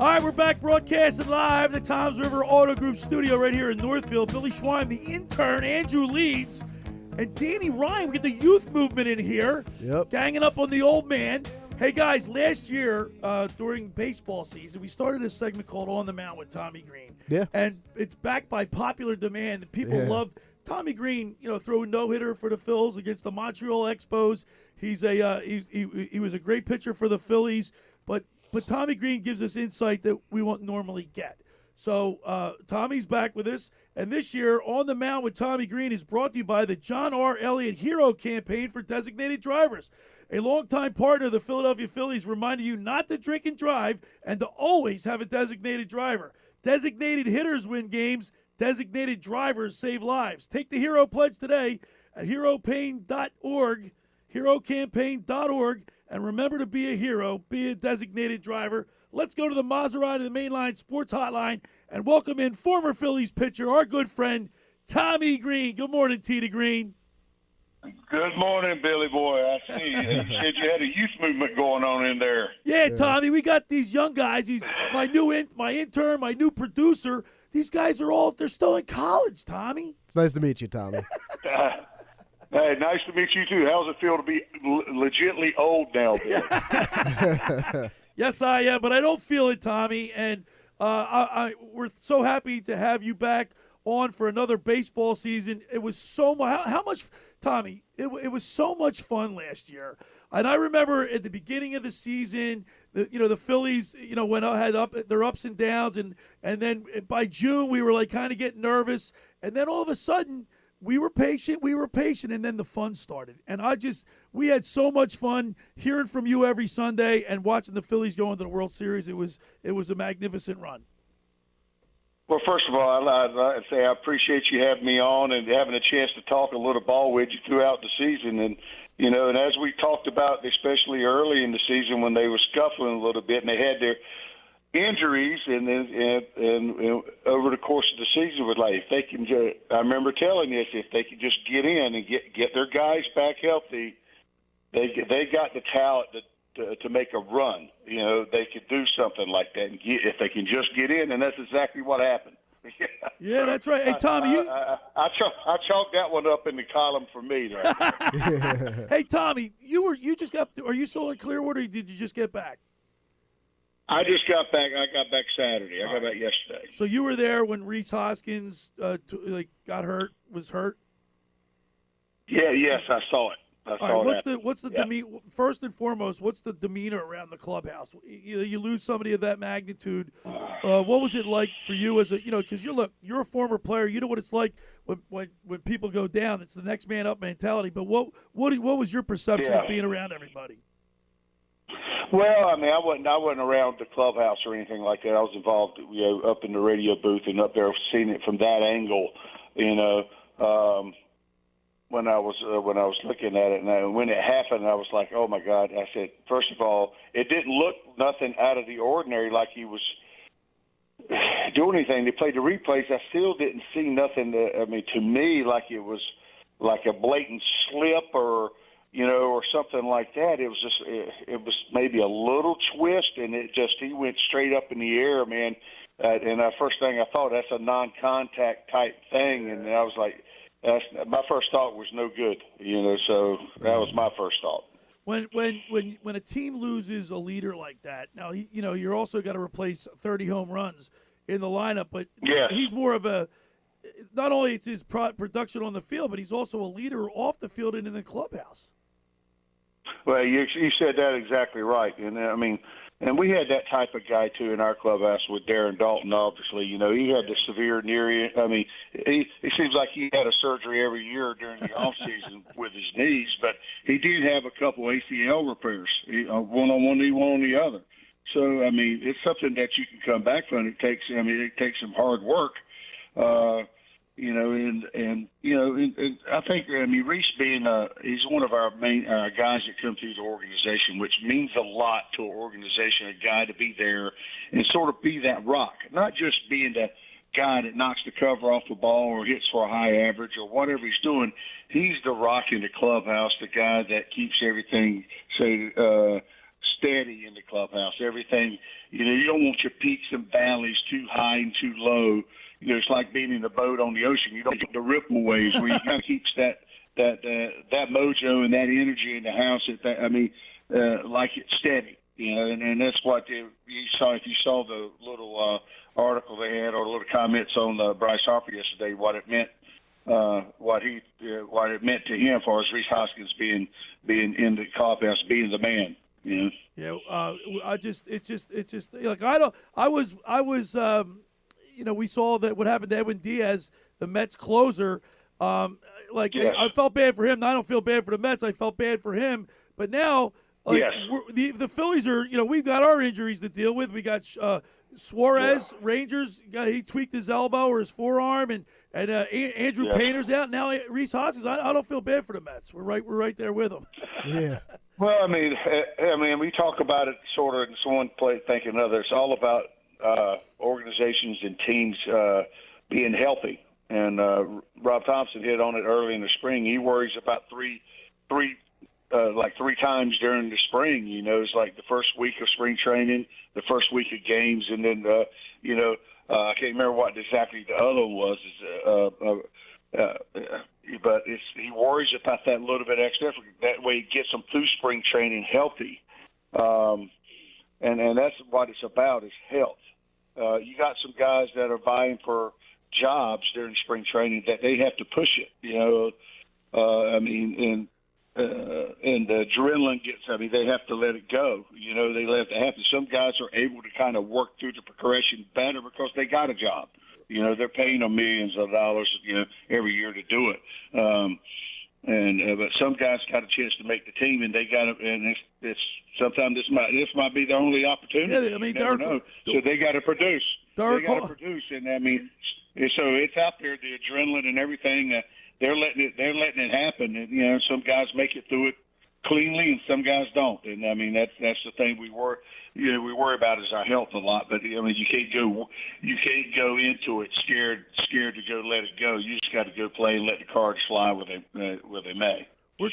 All right, we're back broadcasting live the Toms River Auto Group studio right here in Northfield. Billy Schweim, the intern, Andrew Leeds, and Danny Ryan. We get the youth movement in here, ganging up on the old man. Hey, guys, last year during baseball season, we started a segment called On the Mound with Tommy Greene. Yeah. And it's backed by popular demand. People love Tommy Greene, throw a no-hitter for the Phils against the Montreal Expos. He's he was a great pitcher for the Phillies, but Tommy Greene gives us insight that we won't normally get. So Tommy's back with us, and this year, On the Mound with Tommy Greene is brought to you by the John R. Elliot Hero Campaign for designated drivers. A longtime partner of the Philadelphia Phillies reminding you not to drink and drive and to always have a designated driver. Designated hitters win games. Designated drivers save lives. Take the Hero Pledge today at herocampaign.org, herocampaign.org, and remember to be a hero, be a designated driver. Let's go to the Maserati, the Mainline Sports Hotline, and welcome in former Phillies pitcher, our good friend, Tommy Greene. Good morning, T. Greene. Good morning, Billy boy. I see you. You said you had a youth movement going on in there. Yeah, Tommy, we got these young guys. He's my intern, my new producer. These guys they're still in college, Tommy. It's nice to meet you, Tommy. Hey, nice to meet you, too. How's it feel to be legitly old now, Billy? Yes, I am, but I don't feel it, Tommy. And we're so happy to have you back on for another baseball season. It was so much. How much, Tommy? It was so much fun last year. And I remember at the beginning of the season, the Phillies, had their ups and downs, and then by June we were like kind of getting nervous, and then all of a sudden we were patient, and then the fun started. And we had so much fun hearing from you every Sunday and watching the Phillies go into the World Series. It was a magnificent run. Well, first of all, I'd say I appreciate you having me on and having a chance to talk a little ball with you throughout the season. And, and as we talked about, especially early in the season when they were scuffling a little bit and they had their injuries, and over the course of the season, was like, if they can I remember telling you, if they could just get in and get their guys back healthy, they got the talent to make a run. They could do something like that, and if they can just get in, and that's exactly what happened. Yeah, that's right. Hey, Tommy, I chalked that one up in the column for me. Right? Hey, Tommy, are you still in Clearwater, or did you just get back? I just got back. I got back Saturday. I got back yesterday. So you were there when Rhys Hoskins got hurt, was hurt? Yeah, yes, I saw it. What's the first and foremost, what's the demeanor around the clubhouse? You lose somebody of that magnitude. What was it like for you as because you're a former player. You know what it's like when people go down. It's the next man up mentality. But what was your perception of being around everybody? Well, I mean, I wasn't around the clubhouse or anything like that. I was involved, up in the radio booth and up there, seeing it from that angle, when I was looking at it, and when it happened, I was like, oh my God! I said, first of all, it didn't look nothing out of the ordinary, like he was doing anything. They played the replays. I still didn't see nothing. To me, like it was like a blatant slip or something like that. It was just, it was maybe a little twist, and he went straight up in the air, man. And the first thing I thought, that's a non-contact type thing, and I was like, my first thought was no good, so that was my first thought. When a team loses a leader like that, now you're also got to replace 30 home runs in the lineup, but he's more of a, not only it's his production on the field, but he's also a leader off the field and in the clubhouse. Well, you said that exactly right, and we had that type of guy too in our clubhouse with Darren Dalton. Obviously, he had the severe near. He seems like he had a surgery every year during the off season with his knees, but he did have a couple ACL repairs, one on one knee, one on the other. So it's something that you can come back from. It takes some hard work. And I think, Rhys he's one of our main guys that come through the organization, which means a lot to an organization, a guy to be there and sort of be that rock, not just being the guy that knocks the cover off the ball or hits for a high average or whatever he's doing. He's the rock in the clubhouse, the guy that keeps everything, steady in the clubhouse. Everything, you don't want your peaks and valleys too high and too low. It's like being in a boat on the ocean. You don't get the ripple waves where you kind of keeps that mojo and that energy in the house. Like it's steady. And that's what you saw. If you saw the little article they had or the little comments on Bryce Harper yesterday, what it meant. What it meant to him, for as Rhys Hoskins being in the clubhouse, being the man. Yeah. It's just like I was. We saw that what happened to Edwin Diaz, the Mets closer. Yes. I felt bad for him. I don't feel bad for the Mets. I felt bad for him. But now, yes. the Phillies are. We've got our injuries to deal with. We got Suarez, Rangers. He tweaked his elbow or his forearm, and Andrew Painter's out now. Rhys Hoskins. I don't feel bad for the Mets. We're right there with them. Yeah. Well, I mean, we talk about it sort of in one plate, think another. It's all about organizations and teams being healthy. And Rob Thompson hit on it early in the spring. He worries about three times during the spring. It's like the first week of spring training, the first week of games, and then I can't remember what exactly the other one was. But he worries about that little bit extra effort. That way, he gets them through spring training healthy, and that's what it's about, is health. You got some guys that are vying for jobs during spring training that they have to push it. And the adrenaline gets. They have to let it go. They let it happen. Some guys are able to kind of work through the progression better because they got a job. They're paying them millions of dollars, every year to do it. But some guys got a chance to make the team, and they got it. And it's sometimes this might be the only opportunity. Yeah, you never know. So they got to produce. And so it's out there, the adrenaline and everything. They're letting it happen. And, some guys make it through it cleanly, and some guys don't. And that's the thing we worry about is our health a lot. But you can't go into it scared to go let it go. You just got to go play and let the cards fly where they may. We're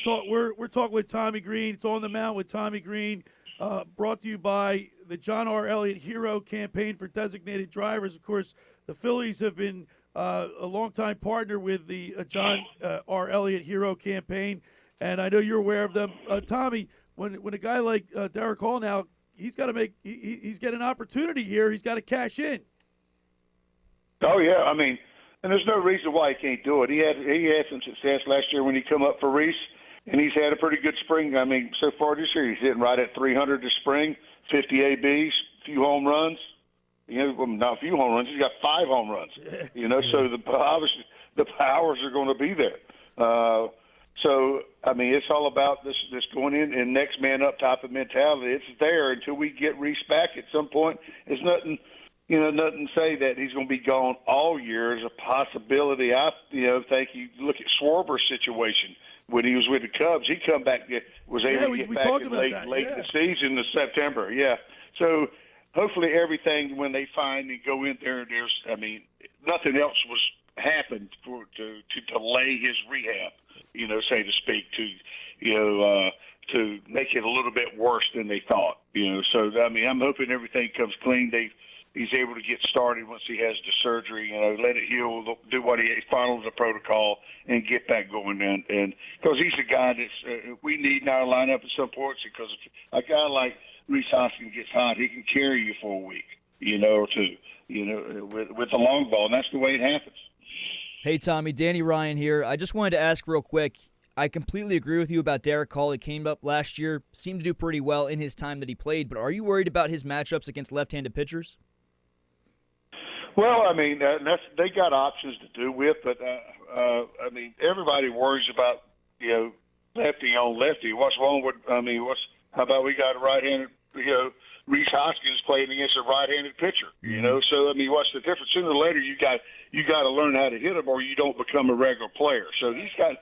talking with Tommy Greene. It's On the Mound with Tommy Greene, brought to you by the John R. Elliot Hero Campaign for Designated Drivers. Of course, the Phillies have been a longtime partner with the John R. Elliot Hero Campaign, and I know you're aware of them. Tommy, when a guy like Derek Hall now, he's got to he's got an opportunity here. He's got to cash in. Oh yeah, and there's no reason why he can't do it. He had some success last year when he come up for Rhys, and he's had a pretty good spring. So far this year, he's hitting right at 300 this spring, 50 ABs, a few home runs. Not a few home runs. He's got 5 home runs. So obviously the powers are going to be there. It's all about this going in and next man up type of mentality. It's there until we get Rhys back at some point. It's nothing to say that he's going to be gone all year. There's a possibility. I think you look at Schwarber's situation when he was with the Cubs. He come back, was able to get back in late in the season in September. Yeah. So hopefully everything when they find and go in there, nothing else was happened to delay his rehab, so to speak, to make it a little bit worse than they thought, So I'm hoping everything comes clean. He's able to get started once he has the surgery, let it heal, do what he follows the protocol, and get back going. And because he's a guy that's we need in our lineup at some points, because a guy like Rhys Hoskins gets hot, he can carry you for a week, or two, with the long ball, and that's the way it happens. Hey, Tommy, Danny Ryan here. I just wanted to ask real quick. I completely agree with you about Derek Hall. He came up last year, seemed to do pretty well in his time that he played, but are you worried about his matchups against left-handed pitchers? Well, they got options to do with, but everybody worries about lefty on lefty. What's wrong with? How about we got a right-handed? Rhys Hoskins playing against a right-handed pitcher. So what's the difference? Sooner or later, you got to learn how to hit him, or you don't become a regular player. So he's got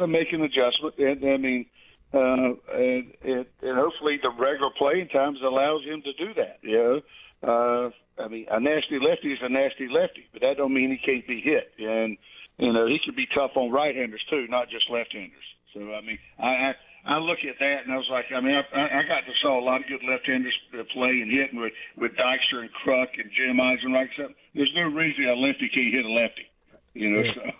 to make an adjustment, and hopefully the regular playing times allows him to do that. A nasty lefty is a nasty lefty, but that don't mean he can't be hit. And he could be tough on right-handers too, not just left-handers. So I I look at that and I was like, I mean, I got to saw a lot of good left-handers play and hitting with Dykstra and Kruk and Jim Eisenreich. So there's no reason a lefty can't hit a lefty, you know. So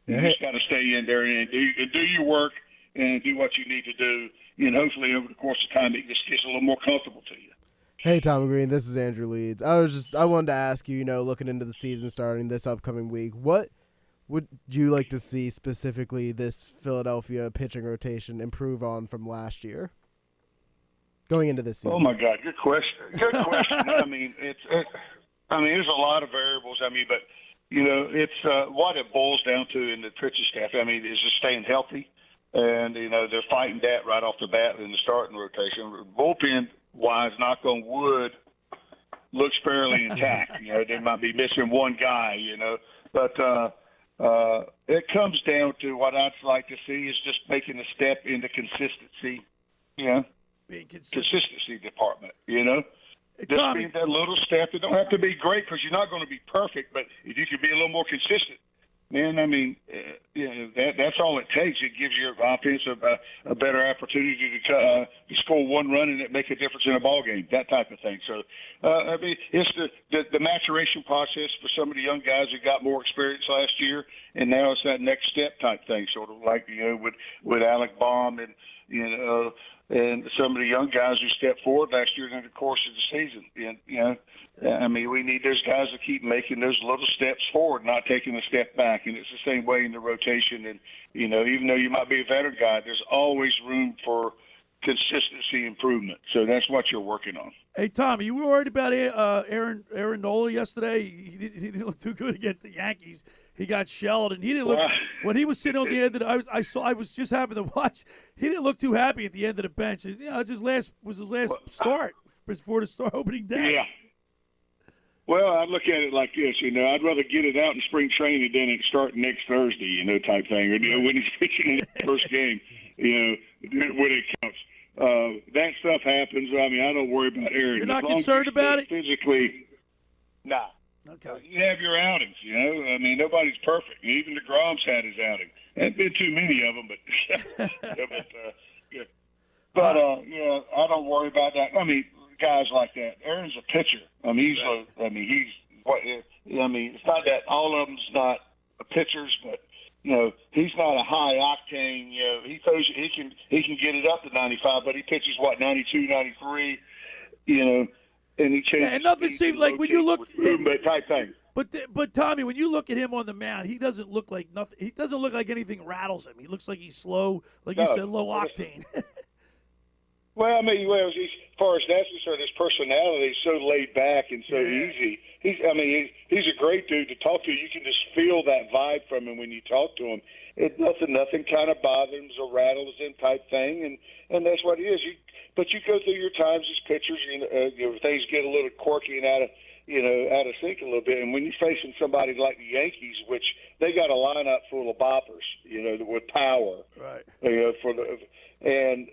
you just got to stay in there and do your work and do what you need to do. And hopefully over the course of time it just gets a little more comfortable to you. Hey, Tommy Greene, this is Andrew Leeds. I wanted to ask you, looking into the season starting this upcoming week, what would you like to see specifically this Philadelphia pitching rotation improve on from last year going into this season? Oh my God, good question. Good question. I mean, there's a lot of variables. I mean, but it's what it boils down to in the pitching staff. I mean, is just staying healthy, and they're fighting that right off the bat in the starting rotation. Bullpen wise, knock on wood, looks fairly intact. They might be missing one guy. But it comes down to what I'd like to see is just making a step into consistency. Being consistent. Consistency department. Just Tommy, being that little step. It don't have to be great because you're not going to be perfect, but if you can be a little more consistent, man, I mean, that's all it takes. It gives your offense a better opportunity to score one run and it make a difference in a ball game, that type of thing. So, I mean, it's the maturation process for some of the young guys who got more experience last year, and now it's that next step type thing, sort of like, with Alec Baum and, and some of the young guys who stepped forward last year in the course of the season. And, I mean, we need those guys to keep making those little steps forward, not taking a step back. And it's the same way in the rotation. And, even though you might be a veteran guy, there's always room for consistency improvement. So that's what you're working on. Hey, Tommy, you were worried about Aaron Nola yesterday. He didn't look too good against the Yankees. He got shelled, and he didn't look when he was sitting on the end of the. I was just happy to watch. He didn't look too happy at the end of the bench. It was his last start before the opening day. Yeah. Well, I look at it like this. I'd rather get it out in spring training than it start next Thursday, type thing. Or when he's pitching in the first game, when it counts. That stuff happens. I mean, I don't worry about Aaron. You're not concerned about it? Physically, nah. Okay. You have your outings, I mean, nobody's perfect. Even DeGrom's had his outing. There's been too many of them, but I don't worry about that. I mean, guys like that. Aaron's a pitcher. I mean, it's not that all of them's not pitchers, but he's not a high octane. He throws. He can get it up to 95, but he pitches 92, 93. And he changes. Yeah, and nothing seems like when you look type thing. But Tommy, when you look at him on the mound, he doesn't look like nothing. He doesn't look like anything rattles him. He looks like he's slow, like you said, low octane. Well, I mean, as far as that's concerned, his personality is so laid back and so easy. He's a great dude to talk to. You can just feel that vibe from him when you talk to him. Nothing kind of bothers him or rattles him type thing, and that's what he is. But you go through your times as pitchers, things get a little quirky and out of sync a little bit. And when you're facing somebody like the Yankees, which they got a lineup full of boppers, with power, right? And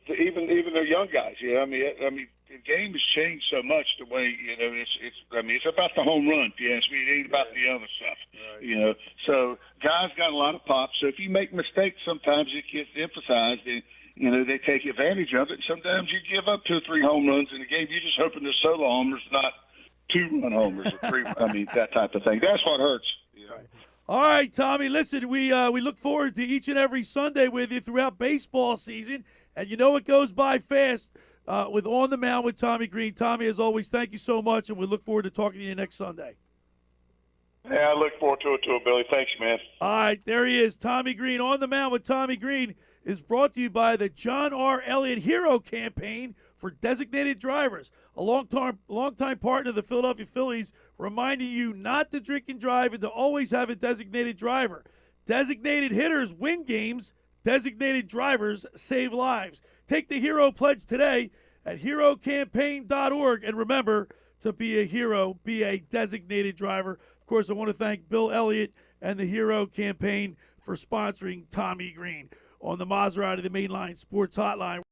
even their young guys, I mean, the game has changed so much. The way it's about the home run. If you ask me, it ain't about the other stuff. Right. So guys got a lot of pop. So if you make mistakes, sometimes it gets emphasized. And, they take advantage of it. Sometimes you give up 2 or 3 home runs in a game. You're just hoping they're solo homers, not 2-run homers or 3. I mean, that type of thing. That's what hurts. Right. All right, Tommy, listen, we look forward to each and every Sunday with you throughout baseball season. And it goes by fast with On the Mound with Tommy Greene. Tommy, as always, thank you so much, and we look forward to talking to you next Sunday. Yeah, I look forward to it, Billy. Thanks, man. All right, there he is, Tommy Greene. On the Mound with Tommy Greene is brought to you by the John R. Elliot Hero Campaign for designated drivers, a long-time partner of the Philadelphia Phillies, reminding you not to drink and drive and to always have a designated driver. Designated hitters win games. Designated drivers save lives. Take the Hero Pledge today at herocampaign.org. And remember, to be a hero, be a designated driver. Of course, I want to thank Bill Elliott and the Hero Campaign for sponsoring Tommy Greene on the Maserati, the Mainline Sports Hotline.